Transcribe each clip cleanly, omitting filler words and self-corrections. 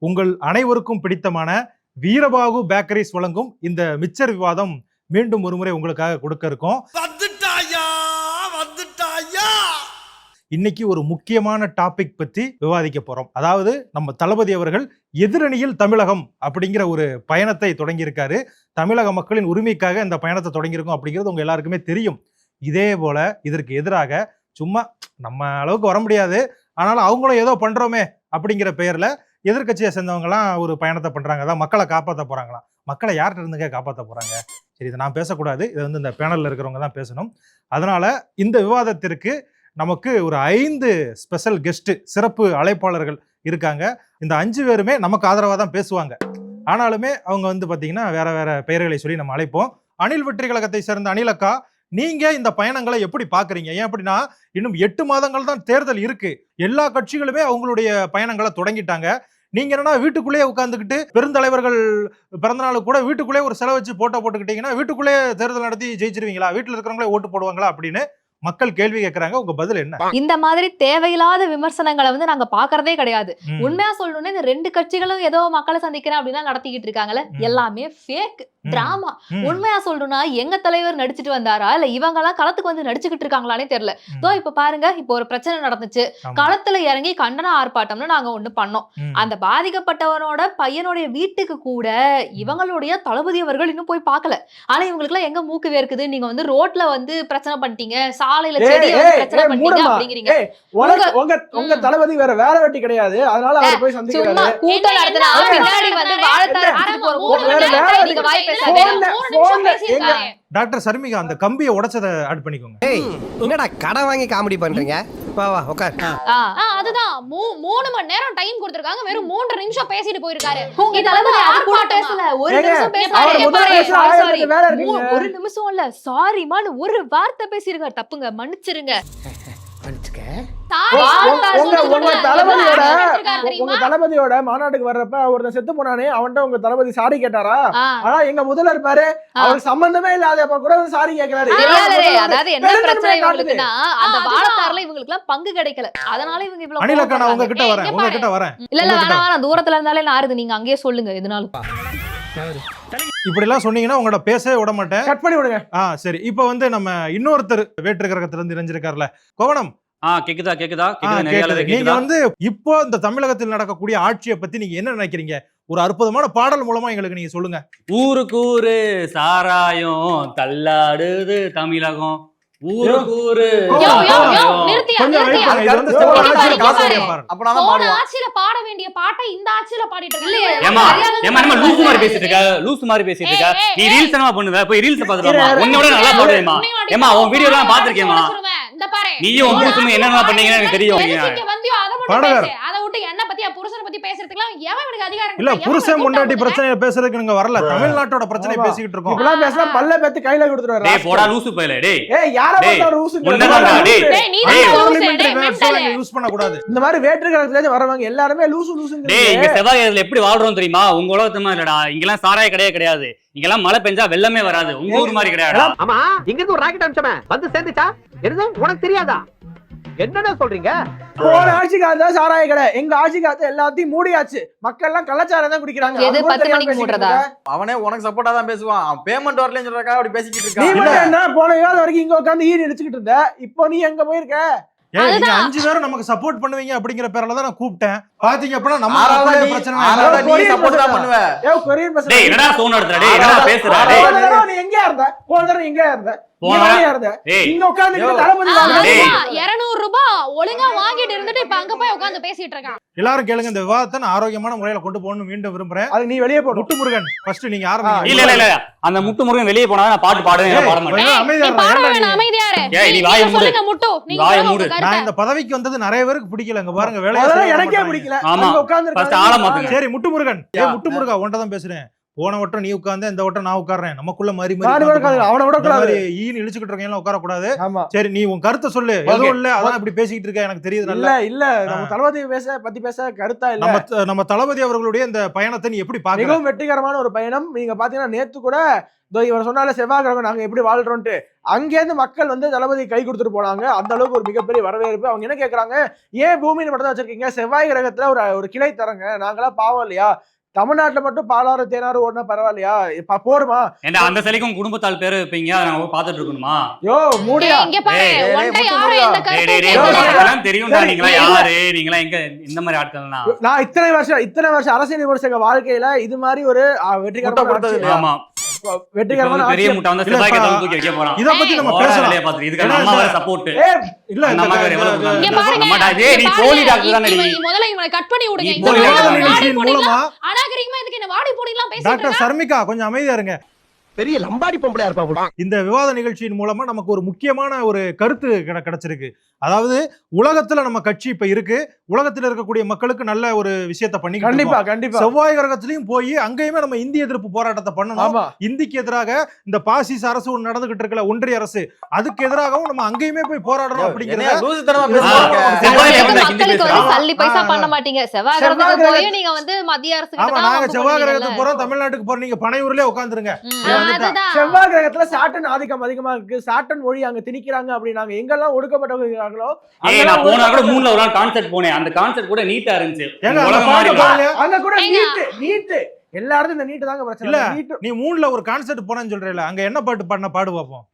உங்கள் அனைவருக்கும் பிடித்தமான வீரபாகு பேக்கரிஸ் வழங்கும் இந்த மிச்சர் விவாதம் மீண்டும் ஒருமுறை உங்களுக்காக கொடுக்க இருக்கோம். இன்னைக்கு ஒரு முக்கியமான டாபிக் பற்றி விவாதிக்க போறோம். அதாவது நம்ம தளபதி அவர்கள் எதிரணியில் தமிழகம் அப்படிங்கிற ஒரு பயணத்தை தொடங்கியிருக்காரு. தமிழக மக்களின் உரிமைக்காக இந்த பயணத்தை தொடங்கியிருக்கோம் அப்படிங்கிறது உங்க எல்லாருக்குமே தெரியும். இதே போல இதற்கு எதிராக சும்மா நம்ம அளவுக்கு வர முடியாது, ஆனாலும் அவங்களும் ஏதோ பண்றோமே அப்படிங்கிற பெயர்ல எதிர்கட்சியை சேர்ந்தவங்கலாம் ஒரு பயணத்தை பண்றாங்க. அதான் மக்களை காப்பாற்ற போறாங்களாம். மக்களை யார்கிட்ட இருந்துங்க காப்பாற்ற போறாங்க? சரி, இதை நான் பேசக்கூடாது, இது இந்த பேனல்ல இருக்கிறவங்க தான் பேசணும். அதனால இந்த விவாதத்திற்கு நமக்கு ஒரு 5 ஸ்பெஷல் கெஸ்ட், சிறப்பு அழைப்பாளர்கள் இருக்காங்க. இந்த 5 பேருமே நமக்கு ஆதரவாக தான் பேசுவாங்க. ஆனாலுமே அவங்க பாத்தீங்கன்னா வேற வேற பெயர்களை சொல்லி நம்ம அழைப்போம். அணில் வெற்றி கழகத்தை சேர்ந்த அணிலக்கா, நீங்க இந்த பயணங்களை எப்படி பாக்குறீங்க? ஏன் அப்படின்னா இன்னும் 8 மாதங்கள் தான் தேர்தல் இருக்கு. எல்லா கட்சிகளுமே அவங்களுடைய பயணங்களை தொடங்கிட்டாங்க. நீங்க என்னன்னா வீட்டுக்குள்ளேயே உட்கார்ந்துக்கிட்டு பெருந்தலைவர்கள் பிறந்தநாளுக்கு கூட வீட்டுக்குள்ளே ஒரு செலவு வச்சு போட்டோ போட்டுக்கிட்டீங்கன்னா வீட்டுக்குள்ளே தேர்தல் நடத்தி ஜெயிச்சிருவீங்களா? வீட்டுல இருக்கிறவங்களே ஓட்டு போடுவாங்களா அப்படின்னு மக்கள் கேள்வி கேட்கறாங்க. உங்க பதில் என்ன? இந்த மாதிரி தேவையில்லாத விமர்சனங்களை நாங்க பாக்குறதே கிடையாது. உண்மையா சொல்லணும்னா இந்த 2 கட்சிகளும் ஏதோ மக்களை சந்திக்கிறேன் அப்படின்னா நடத்திக்கிட்டு இருக்காங்கல்ல, எல்லாமே ஃபேக் டிராமா. உண்மையா சொல்லணும்னா எங்க தலைவர் நடிச்சிட்டு வந்தாரா இல்ல இவங்க எல்லாம் களத்துக்கு வந்து நடிச்சுக்கிட்டு இருக்காங்களானே தெரியல. இப்ப பாருங்க, இப்ப ஒரு பிரச்சனை நடந்துச்சு, களத்துல இறங்கி கண்டன ஆர்ப்பாட்டம்னு நாங்க ஒண்ணு பண்ணோம். அந்த பாதிக்கப்பட்டவனோட பையனுடைய வீட்டுக்கு கூட இவங்களுடைய தளபதி அவர்கள் இன்னும் போய் பார்க்கல. ஆனா இவங்களுக்கு எல்லாம் எங்க மூக்கு வேர்க்குது, நீங்க ரோட்ல பிரச்சனை பண்ணிட்டீங்க, சாலையில செடியை பிரச்சனை பண்ணீங்க அப்படிங்கிறீங்க. உங்க தளபதி வேற வேலை வெட்டி கிடையாது, அதனால அவர் போய் சந்திக்கிறாரு. கூட்டம் நடத்தினா பின்னாடி வாழைத்தார் எடுத்துட்டு போற டாக்டர் சர்மிகா அந்த கம்பியை உடைச்சதை ஆட் பண்ணிக்கோங்க. என்னடா கடன் வாங்கி காமெடி பண்றீங்க? வா வா உட்கார். அதுதான் 3 மணி நேரம் டைம் கொடுத்திருக்காங்க, வெறும் 3 நிமிஷம் பேசிட்டு போயிருக்காரு. ஒரு நிமிஷம் இல்ல, சாரிமான்னு ஒரு வார்த்தை பேசிருக்காரு. தப்புங்க, மன்னிச்சிருங்க. உங்க தளபதியோட மாநாட்டுக்கு வர்றப்ப ஒருத்தன் செத்து போனானே, அவன்கிட்ட உங்க தளபதி சாரி கேட்டாரா? ஆனா எங்க முதல்வர் பாரு, அவருக்கு சம்பந்தமே இல்லாதப்ப கூட சாரி கேட்கிறாரு. அதாவது என்ன பிரச்சனை இவங்களுக்குன்னா, அந்த வாழத்தாறுல இவங்களுக்கு எல்லாம் பங்கு கிடைக்கல, அதனால இவங்க இவ்வளவு அணிலக்கா நான் உங்ககிட்ட வரேன். இல்ல வேணாம், தூரத்துல இருந்தாலே நாருது, நீங்க அங்கேயே சொல்லுங்க எதுனாலும். இப்படி எல்லாம் சொன்னீங்கன்னா உங்களோட பேசவே விட மாட்டேன், கட் பண்ணி விடுங்க. சரி, இப்ப நம்ம இன்னொருத்தர் வேற்று கிரகத்துல இருந்து இணைஞ்சிருக்காருல, கோவணம். கேக்குதா நீங்க இப்போ இந்த தமிழகத்தில் நடக்கக்கூடிய ஆட்சியை பத்தி நீங்க என்ன நினைக்கிறீங்க? ஒரு அற்புதமான பாடல் மூலமா எங்களுக்கு நீங்க சொல்லுங்க. ஊருக்கு ஊரு சாராயம் தள்ளாடுது தமிழகம், ஊருக்கு ஊரு. ஆட்சியில பாட வேண்டிய பாட்டை இந்த ஆட்சியில பாடிட்டு லூசு மாதிரி பேசிட்டு இருக்க. நீ ரீல்ஸ் என்ன பண்ணுவ? போய் ரீல்ஸ் பாத்துட்டு உன்னோட நல்லா போடுவேமா? ஏமா உன் வீடியோ எல்லாம் பாத்துருக்கேமா? நீயும் உங்க சும்மா என்னென்ன பண்ணீங்கன்னு எனக்கு தெரியும். அதை விட்டு என்ன பத்தி புருஷனை பத்தி பேசுறதுக்குலாம் எவன் எனக்கு அதிகாரம் இல்ல? புருஷன் முன்னாடி பிரச்சனையை பேசுறதுக்கு நீங்க வரல, தமிழ்நாட்டோட பிரச்சனை பேசிக்கிட்டு இருக்கோம். இப்பலாம் பேசினா பல்ல பேத்து கையில கொடுத்துறாரு. டேய் போடா லூசு பையல. டேய் யார பார்த்தா லூசு யூஸ் பண்ண கூடாது. இந்த மாதிரி வேற்று கிரகத்துல இருந்து வரவங்க எல்லாரும் லூசு. டேய் இங்க செவ்வாய்ல எப்படி வாழ்றோம் தெரியுமா? உங்க உலகத்தமா இல்லடா. இங்கெல்லாம் சாராய கிடையாது. இங்கெல்லாம் மழை பெஞ்சா வெள்ளமே வராது. உங்க ஊர் மாதிரி கிடையாது. ஆமா, இங்க இருந்து ஒரு ராக்கெட் அனுப்பிச்சமே வந்து சேர்ந்துச்சா? என்னது உனக்கு தெரியாதா? என்னடா சொல்றீங்க? போன ஆட்சி காலத்துல சாராய கடை, எங்க ஆட்சி காலத்துல எல்லாத்தையும் மூடியாச்சு. மக்கள் எல்லாம் கள்ளச்சாரம் தான் குடிக்கிறாங்க. எது 10 மணிக்கு மூடுறதா? அவனே உனக்கு சப்போர்ட்டா தான் பேசுவான். அவன் பேமெண்ட் வரலன்னு சொல்றதுக்காக அப்படி பேசிக்கிட்டு இருக்கான். நீ என்ன போன விவாதம் வரைக்கும் இங்க உட்கார்ந்து ஈடு அடிச்சுக்கிட்டு இருந்த, இப்போ நீ எங்க போயிருக்க? நீங்க 5 பேரும் நமக்கு சப்போர்ட் பண்ணுவீங்க அப்படிங்கிற பேர்ல தான் நான் கூப்பிட்டேன். பாத்தீங்க அப்படின்னா நம்ம பிரச்சனை நீ சப்போர்ட் தான் பண்ணுவ. கொரியர் பஸ் டேய் என்னடா ஃபோன் எடுத்துற? டேய் என்னடா பேசுற? டேய் நீ எங்க இருந்த? போன தடவை எங்க இருந்த? இங்க உட்கார்ந்து தளபதி வாங்குறீங்க. 200 ரூபாய் ஒழுங்கா வாங்கிட்டு இருந்துட்டு இப்ப அங்க போய் உட்கார்ந்து பேசிட்டு இருக்கான். எல்லாரும் கேளுங்க, இந்த விவாதத்தை நான் ஆரோக்கியமான முறையில கொண்டு போகணும்னு மீண்டும் விரும்புறேன். அது நீ வெளியே போ. முட்டு முருகன் ஃபர்ஸ்ட் நீங்க ஆரம்பிங்க. இல்ல அந்த முட்டு முருகன் வெளியே போனா நான் பாட்டு பாடுவேன், பாட மாட்டேன். அமைதியா இரு. ஏய் நீ வாயை மூடு. சொல்லுங்க முட்டு, நீங்க வாயை மூடு. நான் இந்த பதவிக்கு வந்தது நிறைய பேருக்கு பிடிக்கலங்க. பாருங்க வேலைய எனக்கே பிடிக்கல. அங்க உட்கார்ந்து ஃபர்ஸ்ட் ஆள மாத்துங்க. சரி முட்டு முருகன், முட்டு முருகா உன்கிட்ட தான் பேசுறேன். போன வட்டம் நீ உட்கார்ந்து இந்த வட்டம் நான் உட்கார்றேன், நமக்குள்ள மாறி மாறி உட்கார்ந்து அவனை விட கூடாது. ஈன்னு இழுச்சுக்கிட்டு இருக்கேன் எல்லாம் உட்காரக்கூடாது. ஆமா சரி நீ உன் கருத்தை சொல்லு. எதுவும் இல்ல அதான் இப்படி பேசிக்கிட்டு இருக்க எனக்கு தெரியுது. இல்ல நல்லா இல்ல நம்ம தளபதி பத்தி பேச கருத்தா இல்ல. நம்ம தளபதி அவர்களுடைய இந்த பயணத்தை நீ எப்படி பாக்குற? மிகவும் வெற்றிகரமான ஒரு பயணம். நீங்க பாத்தீங்கன்னா நேத்து கூட இவர் சொன்னால செவ்வாய் கிரகம் நாங்க எப்படி வாழ்றோம்ட்டு அங்கேருந்து மக்கள் வந்து தளபதி கை கொடுத்துட்டு போனாங்க. அந்த அளவுக்கு ஒரு மிகப்பெரிய வரவேற்பு. அவங்க என்ன கேக்குறாங்க, ஏன் பூமின்னு மட்டும் தான் வச்சிருக்கீங்க, செவ்வாய் கிரகத்துல ஒரு கிளை தரங்க, நாங்களாம் பாவம் இல்லையா, தமிழ்நாட்டுல மட்டும் பாலாறு தேனாறு ஓடுனா பரவாயில்லையா, போடுமா அந்த சிலைக்கும் குடும்பத்தால் பேரு வைப்பீங்க, அதை நம்ம பாத்துட்டு இருக்கணுமா? யோ மூடியா இங்க பாரு ஒன்றை யாரும் எந்த கருத்தும் கேட்கல. தெரியும்டா நீங்களா யாரு, நீங்களா எங்க இந்த மாதிரி ஆட்கள்னா. நான் இத்தனை வருஷம் அரசியல் விமர்சக வாழ்க்கையில இது மாதிரி ஒரு ஆமா வெற்றிகரமான பெரிய முட்டை வந்து செவ்வாய் கிரகம் தூக்கி வைக்க போறான். இத பத்தி நம்ம பேசலாம். பாத்து இதுக்கு நம்ம வேற சப்போர்ட் இல்ல நம்ம வேற எவ்வளவு இங்க நம்ம பாருங்க டேய் நீ போலி டாக்டர் தானே நீ. முதல்ல இவனை கட் பண்ணி விடுங்க. நீ இந்த போலி வாடி மூலமா அநாகரிகமா இதுக்கு என்ன வாடி போடிலாம் பேசிட்டு டாக்டர் இருக்க? சர்மிகா கொஞ்சம் அமைதியா இருங்க. பெரிய லம்பாடி பொம்பளையா இருப்பா. இந்த விவாத நிகழ்ச்சியின் மூலமா நமக்கு ஒரு முக்கியமான ஒரு கருத்து கிடைச்சிருக்கு. அதாவது உலகத்துல நம்ம கட்சி இப்ப இருக்கு, உலகத்துல இருக்கக்கூடிய மக்களுக்கு நல்ல ஒரு விஷயத்த பண்ணி கண்டிப்பா கண்டிப்பா செவ்வாய் கிரகத்திலயும் போய் அங்கேயுமே நம்ம இந்திய எதிர்ப்பு போராட்டத்தை பண்ணணும். ஆமா இந்திக்கு எதிராக இந்த பாசிச அரசு ஒண்ணு நடந்துகிட்டு இருக்கல, ஒன்றிய அரசு, அதுக்கு எதிராகவும் நம்ம அங்கேயுமே போய் போராடணும் அப்படிங்கறத மக்களுக்கு வந்து சல்லி பைசா பண்ண மாட்டீங்க. செவ்வாய் கிரகத்துக்கு போய் நீங்க வந்து மத்திய அரசு கிட்ட தான் நாங்க செவ்வாய் கிரகத்துக்கு போறோம், தமிழ்நாட்டுக்கு போறோம், நீங்க பனையூர்லயே உட்கார்ந்துருங்க. அதுதான் செவ்வாய் கிரகத்துல சாட்டன் ஆதிக்கம் அதிகமா இருக்கு, சாட்டன் மொழி அங்க திணிக்கிறாங்க. அப்படி நாங்க எங்கெல்லாம் ஒடுக்கப்பட்டவங்க இருக்காங்களோ நான் போனா கூட 3ல ஒரு நாள் கான்செர்ட் போனேன். அந்த கான்செர்ட் கூட நீட்டா இருந்துச்சு. அங்க கூட நீட் எல்லா இடத்துல இந்த நீட் தாங்க பிரச்சனை. இல்ல நீட் நீ 3ல ஒரு கான்செர்ட் போனேன்னு சொல்றேல, அங்க என்ன பாட்டு பாடு பாப்போம்.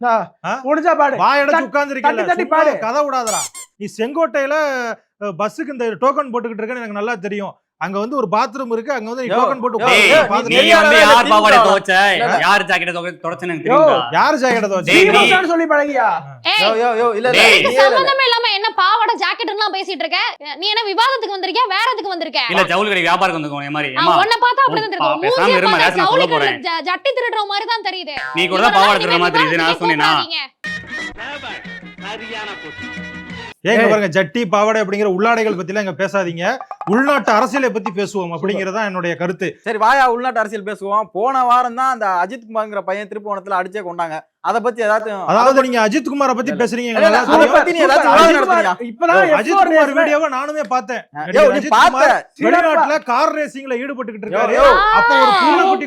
முடிஞ்சா பாடு, வாயடைச்சு உட்கார்ந்திருக்கல, தட்டி பாடு, கதை விடாதடா. நீ செங்கோட்டையில பஸ்ஸுக்கு இந்த டோக்கன் போட்டுக்கிட்டு இருக்கேன்னு எனக்கு நல்லா தெரியும். அங்க வந்து ஒரு பாத்ரூம் இருக்கு, அங்க வந்து நீ டோக்கன் போட்டு நீ வந்து யார் பாவாடை துவைச்ச, யார் ஜாக்கெட் துவைச்சன்னு எனக்கு தெரியும்டா. யார் ஜாக்கெட் துவைச்ச நீ சொல்லி பழகியா? இல்ல சம்பந்தமே இல்லாம என்ன பாவாடை ஜாக்கெட்லாம் பேசிட்டு இருக்க? நீ என்ன விவாதத்துக்கு வந்திருக்கியா, வேற எதுக்கு வந்திருக்க? இல்ல ஜவுளி கடை வியாபாரம் வந்திருக்கோம். மாதிரி உன்னை பார்த்தா அப்படிதான் தெரியும். பேசாம இருமா, ரேஷன் சொல்ல போறேன். ஜட்டி திருடுற மாதிரி தான் தெரியுது. நீ கூட தான் பாவாடை திருடுற மாதிரி தெரியுது. நான் சொன்னேனா? ஏங்க பாருங்க, ஜட்டி பாவாடை அப்படிங்கிற உள்ளாடைகள் பத்தி எல்லாம் இங்க பேசாதீங்க, உள்நாட்டு அரசியலை பத்தி பேசுவோம் அப்படிங்கறதா என்னுடைய கருத்து. சரி வாயா உள்நாட்டு அரசியல் பேசுவோம். போன வாரம் தான் அந்த அஜித் குமார்ங்கிற பையன் திருப்போணத்துல அடிச்சே கொண்டாங்க. அத பத்தி அதாவது நீங்க அஜித் குமாரை பத்தி பேசுறீங்க. அஜித் குமார் வீடியோவை நானுமே பார்த்தேன். வெளிநாட்டுல கார் ரேசிங்ல ஈடுபட்டுக்கிட்டு இருக்காரு. அப்ப ஒரு பூனைக்குட்டி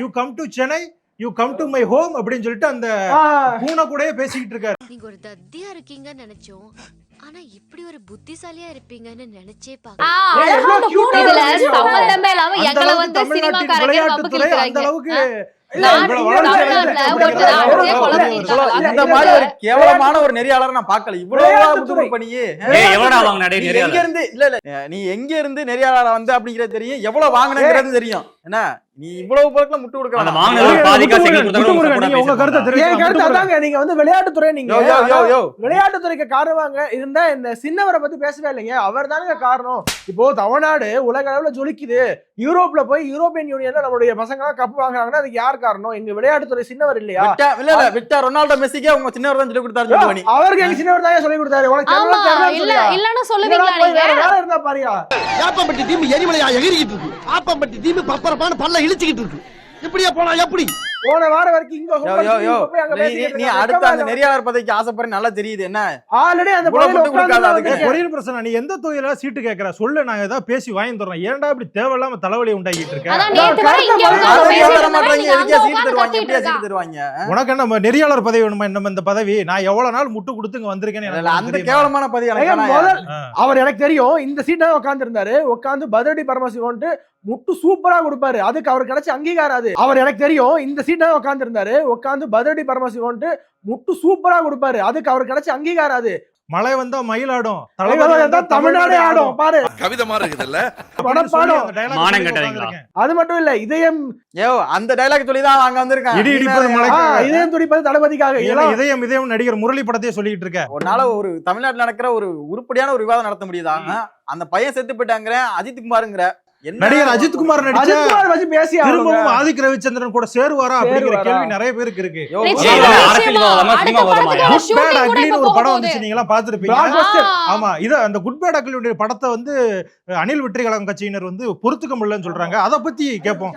you come to Chennai, you come to my home அப்படின்னு சொல்லிட்டு அந்த பூனை கூடயே பேசிக்கிட்டு இருக்காரு. நீங்க ஒரு தத்தியா இருக்கீங்கன்னு நினைச்சோம், ஆனா இப்படி ஒரு புத்திசாலியா இருப்பீங்கன்னு நினைச்சே பாக்க. சம்பந்தமே இல்லாம எங்களை வந்து சினிமாக்காரங்க அந்த அளவுக்கு இந்த மாதிரி ஒரு கேவலமான ஒரு நெறியாளரை நான் பார்க்கல. இவ்வளவு பண்ணியே எங்க இருந்து இல்ல நீ எங்க இருந்து நெறியாளரை வந்து அப்படிங்கறது தெரியும், எவ்வளவு வாங்கினது தெரியும். என்ன நீ இவ்வளவு பொருட்களை முட்டு கொடுக்க வேண்டாம். நீங்க வந்து விளையாட்டுத்துறை, நீங்க விளையாட்டுத்துறைக்கு காரணமாக இருந்தா இந்த சின்னவரை பத்தி பேசவே இல்லைங்க. அவர் தானுங்க காரணம். இப்போ தமிழ்நாடு உலக அளவுல ஜொலிக்குது, யூரோப்ல போய் யூரோப்பியன் யூனியன்ல நம்மளுடைய பசங்க கப் வாங்குறாங்கன்னா அதுக்கு யார் காரணம்? எங்க விளையாட்டுத்துறை சின்னவர் இல்லையா? விட்டா ரொனால்டோ மெஸ்ஸிக்கே அவங்க சின்னவர் தான் சொல்லி கொடுத்தாரு. அவருக்கு எங்க சின்னவர் தான் சொல்லி கொடுத்தாரு. வேற இருந்தா பாரியா, ஆப்பம்பட்டி தீம்பு எரிமலையா எகிரிக்கிட்டு இருக்கு, ஆப்பம்பட்டி தீம்பு பப்பரப்பான பல்ல இழுச்சிக்கிட்டு இருக்கு. இப்படியே போனா எப்படி? போன வாரம் வரைக்கும் நீ அடுத்த அந்த நெறியாளர் பதவிக்கு ஆசைப்படுற நல்லா தெரியுது. என்ன ஆல்ரெடி அந்த கொரியர் பிரச்சனை, நீ எந்த தொகையில சீட்டு கேட்கற சொல்லு, நான் ஏதாவது பேசி வாங்கி தர்றேன். ஏன்டா இப்படி தேவையில்லாம தலைவலி உண்டாக்கிட்டு இருக்கேன்? உனக்கு என்ன நெறியாளர் பதவி வேணுமா? என்ன இந்த பதவி நான் எவ்வளவு நாள் முட்டு கொடுத்து இங்க வந்திருக்கேன். அந்த கேவலமான பதவி அவர் எனக்கு தெரியும். இந்த சீட்டா உட்கார்ந்து இருந்தாரு, உட்கார்ந்து பதடி பரமசிவன்ட்டு முட்டு சூப்பரா கொடுப்பாரு. அதுக்கு அவர் கிடைச்ச அங்கீகாரம் அது. அவர் எனக்கு தெரியும். இந்த சீட்டா உட்கார்ந்து இருந்தாரு, உட்கார்ந்து பதடி பரமசிவன்ட்டு முட்டு சூப்பரா கொடுப்பாரு. அதுக்கு அவர் கிடைச்ச அங்கீகாரம் அது. மழை வந்தா மயிலாடும், தமிழ்நாடு ஆடும். பாரு கவிதை மாதிரி இருக்குதுல்ல, அது மட்டும் இல்ல, இதயம் அந்த டைலாக் சொல்லி தான் அங்க வந்திருக்காங்க. இதயம் துடிப்பது தளபதிக்காக. இதயம் இதயம் நடிகர் முரளி படத்தையே சொல்லிட்டு இருக்க. ஒரு நாள் ஒரு தமிழ்நாட்டுல நடக்கிற ஒரு உருப்படியான ஒரு விவாதம் நடத்த முடியுதா? அந்த பையன் செத்து போயிட்டாங்கிற, அஜித் குமாருங்கிற நடிகர் அஜித்குமார் நடிச்ச அஜித்குமார் வச்சு பேசி திரும்பவும் ஆதிக் ரவிச்சந்திரன் கூட சேருவாரா அப்படிங்கிற கேள்வி நிறைய பேருக்கு இருக்கு. குட் பேட் அக்லின்னு ஒரு படம் வந்துச்சு, நீங்க எல்லாம் பாத்துருப்பீங்க. ஆமா, இது அந்த குட் பேட் அக்லியுடைய படத்தை வந்து அணில் வெற்றி கழகம் கட்சியினர் வந்து பொறுத்துக்க முடியலன்னு சொல்றாங்க. அத பத்தி கேட்போம்.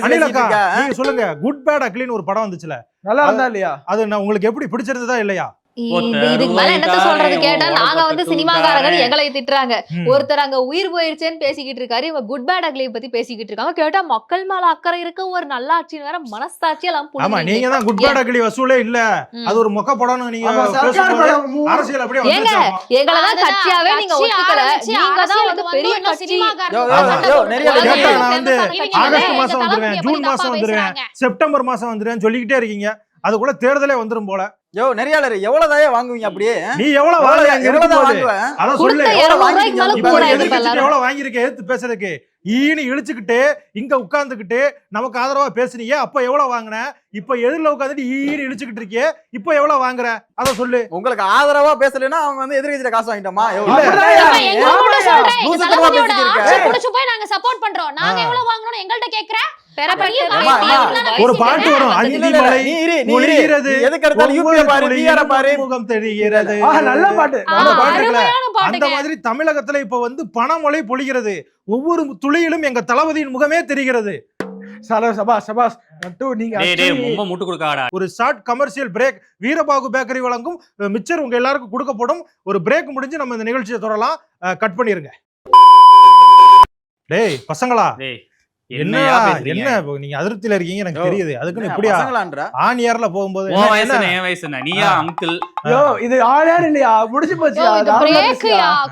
அனிலக்கா, நீங்க சொல்லுங்க, குட் பேட் அக்லின்னு ஒரு படம் வந்துச்சுல, நல்லா இருந்தா இல்லையா? அது உங்களுக்கு எப்படி பிடிச்சிருந்ததா இல்லையா? இதுக்கு மேல என்னத்த சொல்றது கேட்டா, நாங்க வந்து சினிமாக்காரங்க எங்களை திட்டுறாங்க. ஒருத்தர் அங்க உயிர் போயிருச்சேன்னு பேசிக்கிட்டு இருக்காரு, இவங்க குட் பேட் அக்லி பத்தி பேசிக்கிட்டு இருக்காங்க. கேட்டா மக்கள் மேல அக்கறை இருக்க ஒரு நல்லாட்சி வேற மனசாட்சி எல்லாம். ஆமா, நீங்க தான் குட் பேட் அக்லி வசூலே இல்ல, அது ஒரு மொக்க படம்னு நீங்க அரசியல் அப்படியே ஏங்க, எங்களை தான் கட்சியாவே நீங்க ஒத்துக்கல. நீங்க தான் வந்து பெரிய நான் வந்து ஆகஸ்ட் மாசம் வந்துருவேன், ஜூன் மாசம் வந்துருவேன், செப்டம்பர் மாசம் வந்துருவேன் சொல்லிக்கிட்டே இருக்கீங்க. அதுக்குள்ள தேர்தலே வந்துரும் போல. நெறியாளர் எவ்வளவுதாயே வாங்குவீங்க? அப்படியே நீ எவ்வளவு வாங்குவ? அத சொல்லு. எவ்வளவு வாங்கிருக்க எடுத்து பேசுறதுக்கு ஈனி இழிச்சுக்கிட்டு இங்க உட்கார்ந்துகிட்டு நமக்கு ஆதரவா பேசுனீங்க, அப்ப எவ்வளவு வாங்கின? இப்ப எதிரில உட்காந்துட்டு ஈனி இழிச்சுக்கிட்டு இருக்கியே, இப்ப எவ்வளவு வாங்குற? அத சொல்லு. உங்களுக்கு ஆதரவா பேசலைன்னா அவங்க வந்து எதிர்கட்சியில காசு வாங்கிட்டோமா? நாங்க சப்போர்ட் பண்றோம். நாங்க எவ்வளவு வாங்கணும் எங்கள்ட்ட கேக்குற? ஒரு பாட்டு வரும், அந்தி மலை பொழிகிறது, முகம் தெரிகிறது. நல்ல பாட்டு. அந்த மாதிரி தமிழகத்துல இப்ப வந்து பணமழை பொழிகிறது, ஒவ்வொரு துளியிலும் எங்க தளபதியின் முகமே தெரிகிறது. ஒரு short commercial break. Veerabahu bakery வழங்கும் மிச்சர் உங்க எல்லாருக்கும் கொடுக்கப்படும். ஒரு பிரேக் முடிஞ்சு நம்ம இந்த நிகழ்ச்சியை தொடரலாம். கட் பண்ணிருங்க. டேய் பசங்களா, என்ன நீங்க அதிருப்தியில இருக்கீங்க எனக்கு தெரியுது. அதுக்குன்னு இப்படியா ஆணியார்ல போகும்போது இது ஆணியார் இல்லையா? முடிச்சு போச்சு.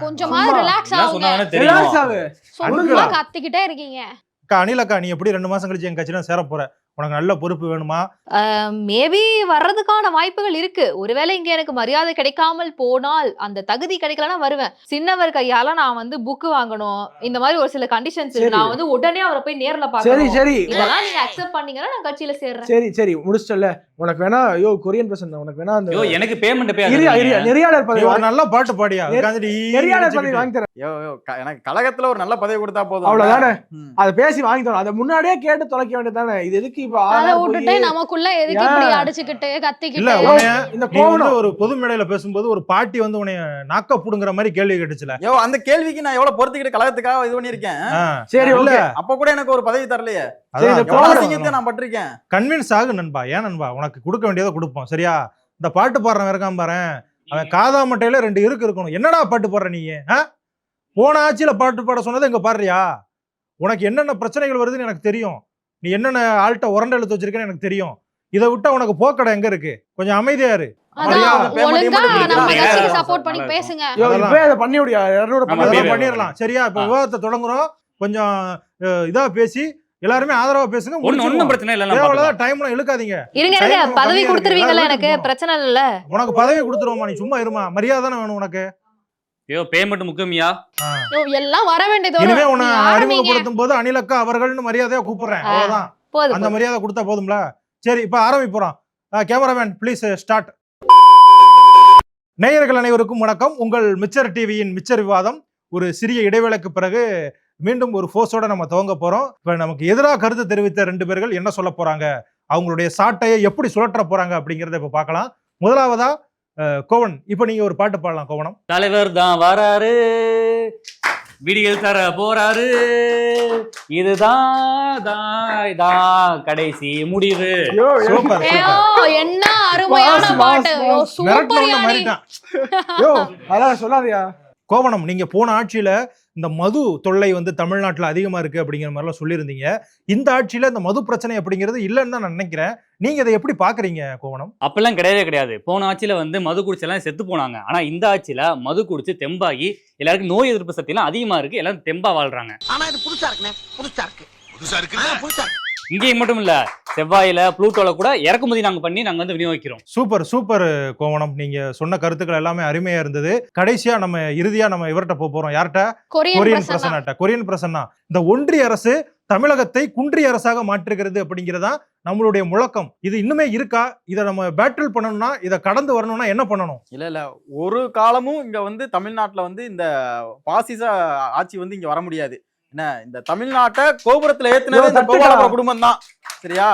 கொஞ்சமா ரிலாக்ஸ் ஆகுங்க, கத்திக்கிட்டே இருக்கீங்க. அனிலக்கா, நீ எப்படி 2 மாசம் கழிச்சு எங்க கட்சியில சேர போற? உனக்கு நல்ல பொறுப்பு வேணுமா? மேபி வர்றதுக்கான வாய்ப்புகள் இருக்கு. ஒருவேளை இங்க எனக்கு மரியாதை கிடைக்காமல் போனால், அந்த தகுதி கிடைக்கலன்னா வருவேன். சின்னவர் கையால நான் வந்து புக் வாங்கணும், இந்த மாதிரி ஒரு சில கண்டிஷன்ஸ் இருக்கு. நான் வந்து உடனே அவரை போய் நேர்ல பார்க்கணும். சரி, இதெல்லாம் நீங்க அக்செப்ட் பண்ணீங்கன்னா நான் கட்சியில சேர்றேன். சரி முடிச்சல. உனக்கு வேணா கொரியன் பிரசன்ட், உனக்கு வேணா அந்த எனக்கு பேமெண்ட் நெறியாளர் பதவி, ஒரு நல்ல பாட்டு பாடியா நெறியாளர் பதவி வாங்கி தரேன். எனக்கு கழகத்துல ஒரு நல்ல பதவி கொடுத்தா போதும், அவ்வளவுதானே. அத பேசி வாங்கி தரோம். அத முன்னாடியே கேட்டு தொலைக்க வேண்டியதானே. இது எதுக்கு இப்ப நமக்குள்ள எதுக்கு இப்படி அடிச்சுக்கிட்டு கத்திக்கிட்டு? இந்த ஒரு பொது மேடையில பேசும்போது ஒரு பாட்டி வந்து உன்னை நாக்க புடுங்குற மாதிரி கேள்வி கேட்டுச்சுல. அந்த கேள்விக்கு நான் எவ்வளவு பொறுத்துக்கிட்டு கழகத்துக்காக இது பண்ணிருக்கேன். சரி, அப்ப கூட எனக்கு ஒரு பதவி தரலையே. நான் பட்டிருக்கேன். கன்வின்ஸ் ஆகு நண்பா. ஏன் நண்பா, உனக்கு கொடுக்க வேண்டியதை கொடுப்போம். சரியா? இந்த பாட்டு பாடுறவன் இருக்கான் பாரு, அவன் காதா மட்டையில 2 இருக்கணும். என்னடா பாட்டு பாடுற நீ? போன ஆட்சியில பாட்டு பாட சொன்னது இங்க பாடுறியா? உனக்கு என்னென்ன பிரச்சனைகள் வருதுன்னு எனக்கு தெரியும். நீ என்னென்ன ஆள்கிட்ட உரண்டை எழுத்து வச்சிருக்கேன்னு எனக்கு தெரியும். இதை விட்டா உனக்கு போக்கடை எங்க இருக்கு? கொஞ்சம் அமைதியா இரு. பண்ணிடலாம். சரியா? இப்ப விவாதத்தை தொடங்குறோம். கொஞ்சம் இதா பேசி எல்லாருமே ஆதரவா பேசுங்க. ஒண்ணும் பிரச்சனை இல்ல. டைம்லாம் இழுக்காதீங்க. பதவி கொடுத்துருவீங்கல்ல, எனக்கு பிரச்சனை இல்ல. உனக்கு பதவி கொடுத்துருவோமா? நீ சும்மா இருமா. மரியாதை தானே வேணும் உனக்கு. பேமெண்ட் முக்கியமியா? எல்லாம் வர வேண்டியது. இனிமே உன்னை அறிமுகப்படுத்தும் போது அனிலக்கா அவர்கள்னு மரியாதையா கூப்பிடுறேன். அவ்வளவுதான். அந்த மரியாதை கொடுத்தா போதும்ல. சரி, இப்ப ஆரம்பிப்போம். Cameraman please start. நேயர்கள் அனைவருக்கும் வணக்கம். உங்கள் மிச்சர் டிவியின் மிச்சர் விவாதம் ஒரு சிறிய இடைவேளைக்கு பிறகு மீண்டும் ஒரு ஃபோர்ஸோட நம்ம துவங்க போறோம். இப்ப நமக்கு எதிராக கருத்து தெரிவித்த 2 பேர்கள் என்ன சொல்ல போறாங்க, அவங்களுடைய சாட்டையை எப்படி சுழற்ற போறாங்க அப்படிங்கறத இப்ப பார்க்கலாம். முதலாவதா கோவன், இப்ப நீங்க ஒரு பாட்டு பாடலாம். கோவனம். தலைவர் தான் வராரு, விடியல் தர போறாரு, இதுதான் கடைசி முடிவு. என்ன அருமையான பாட்டு. சொல்லாதியா கோவனம், நீங்க போன ஆட்சியில இந்த மது தொல்லை வந்து தமிழ்நாட்டுல அதிகமா இருக்கு அப்படிங்கிற மாதிரி எல்லாம் சொல்லியிருந்தீங்க. இந்த ஆட்சியில இந்த மது பிரச்சனை அப்படிங்கிறது இல்லைன்னு தான் நான் நினைக்கிறேன். நீங்க இதை எப்படி பாக்குறீங்க கோவனம்? அப்பெல்லாம் கிடையாது. போன ஆட்சியில வந்து மது குடிச்செல்லாம் செத்து போனாங்க. ஆனா இந்த ஆட்சியில மது குடிச்சு தெம்பாகி எல்லாருக்கும் நோய் எதிர்ப்பு சக்தி எல்லாம் அதிகமா இருக்கு. எல்லாரும் தெம்பா வாழ்றாங்க. ஆனா இது புதுசா இருக்கு. இங்கே மட்டும் இல்ல, செவ்வாயில புளூட்டோல கூட இறக்குமதி நாங்க பண்ணி நாங்க வந்து விநியோகிக்கிறோம். சூப்பர் கோவனம், நீங்க சொன்ன கருத்துக்கள் எல்லாமே அருமையா இருந்தது. கடைசியா நம்ம இறுதியா நம்ம இவர்கிட்ட போறோம். யார்கிட்ட? கொரியன் பிரசன்னா. இந்த ஒன்றிய அரசு தமிழகத்தை குன்றிய அரசாக மாற்றுகிறது அப்படிங்கிறதா நம்மளுடைய முழக்கம் இது இன்னுமே இருக்கா? இதை நம்ம பேட்டில் பண்ணணும்னா, இதை கடந்து வரணும்னா என்ன பண்ணணும்? இல்ல ஒரு காலமும் இங்க வந்து தமிழ்நாட்டுல வந்து இந்த பாசிச ஆட்சி வந்து இங்க வர முடியாது. என்ன, இந்த தமிழ்நாட்டை கோபுரத்துல ஏத்துனது இந்த கோபாலபுர குடும்பம் தான், சரியா?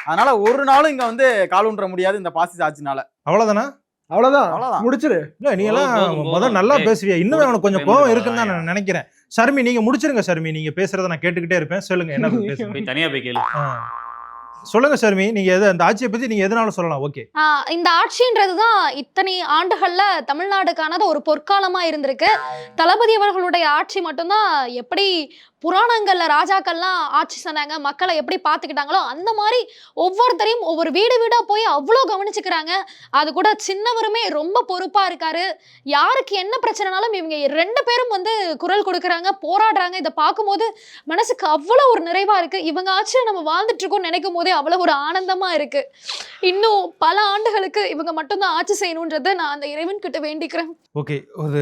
அதனால ஒரு நாளும் இங்க வந்து கால் ஊன்ற முடியாது இந்த பாசிச ஆட்சினால. அவ்வளவுதானா? அவ்வளவுதான், முடிச்சிரு. இல்ல நீ எல்லாம் முதல்ல நல்லா பேசுவியா, இன்னும் அவனுக்கு கொஞ்சம் கோவம் இருக்குன்னு தான் நான் நினைக்கிறேன். ஷர்மி நீங்க முடிச்சிருங்க. ஷர்மி நீங்க பேசுறத நான் கேட்டுக்கிட்டே இருப்பேன். சொல்லுங்க என்ன பேசுங்க. தனியா போய் கேளு. சொல்லுங்க ஷர்மி, நீங்க அந்த ஆட்சியை பத்தி நீங்க எதனாலும் சொல்லலாம். ஓகே, இந்த ஆட்சின்றதுதான் இத்தனை ஆண்டுகள்ல தமிழ்நாடுக்கானது ஒரு பொற்காலமா இருந்திருக்கு. தளபதி அவர்களுடைய ஆட்சி மட்டும்தான் எப்படி புராணங்கள்ல ராஜாக்கள்லாம் ஆட்சி சொன்னாங்க, மக்களை எப்படி பாத்துக்கிட்டாங்களோ அந்த மாதிரி ஒவ்வொருத்தரையும் ஒவ்வொரு வீடு வீடா போய் அவ்வளோ கவனிச்சுக்கிறாங்க. அது கூட சின்னவருமே ரொம்ப பொறுப்பா இருக்காரு. யாருக்கு என்ன பிரச்சனைனாலும் இவங்க 2 பேரும் வந்து குரல் கொடுக்கறாங்க, போராடுறாங்க. இதை பார்க்கும்போது மனசுக்கு அவ்வளவு ஒரு நிறைவா இருக்கு. இவங்க ஆட்சியை நம்ம வாழ்ந்துட்டு இருக்கோம்னு நினைக்கும் போதே அவ்வளவு ஒரு ஆனந்தமா இருக்கு. இன்னும் பல ஆண்டுகளுக்கு இவங்க மட்டும்தான் ஆட்சி செய்யணும்ன்றதை நான் அந்த இறைவன் கிட்ட வேண்டிக்கிறேன். ஓகே. ஒரு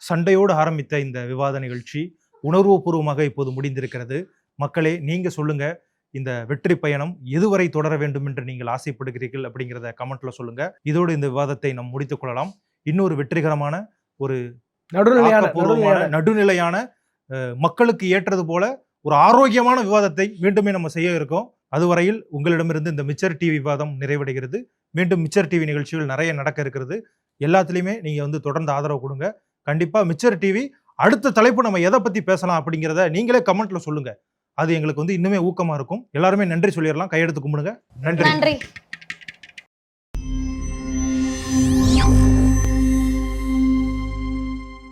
சண்டையோடு ஆரம்பித்த இந்த விவாத நிகழ்ச்சி உணர்வுபூர்வமாக இப்போது முடிந்திருக்கிறது. மக்களே, நீங்க சொல்லுங்க, இந்த வெற்றி பயணம் எதுவரை தொடர வேண்டும் என்று நீங்கள் ஆசைப்படுகிறீர்கள் அப்படிங்கிறத கமெண்ட்ல சொல்லுங்க. இதோடு இந்த விவாதத்தை நாம் முடித்துக் கொள்ளலாம். இன்னொரு வெற்றிகரமான ஒரு நடுநிலையான மக்களுக்கு ஏற்றது போல ஒரு ஆரோக்கியமான விவாதத்தை மீண்டுமே நம்ம செய்ய இருக்கோம். அதுவரையில் உங்களிடமிருந்து இந்த மிச்சர் டிவி விவாதம் நிறைவடைகிறது. மீண்டும் மிச்சர் டிவி நிகழ்ச்சிகள் நிறைய நடக்க இருக்கிறது. எல்லாத்துலேயுமே நீங்க வந்து தொடர்ந்து ஆதரவு கொடுங்க. கண்டிப்பா மிச்சர் டிவி அடுத்த தலைப்பு நம்ம எதை பத்தி பேசலாம் அப்படிங்கிறத நீங்களே கமெண்ட்ல சொல்லுங்க. அது எங்களுக்கு வந்து இன்னுமே ஊக்கமா இருக்கும். எல்லாருமே நன்றி சொல்லிடலாம். கையெடுத்து கும்பிடுங்க. நன்றி.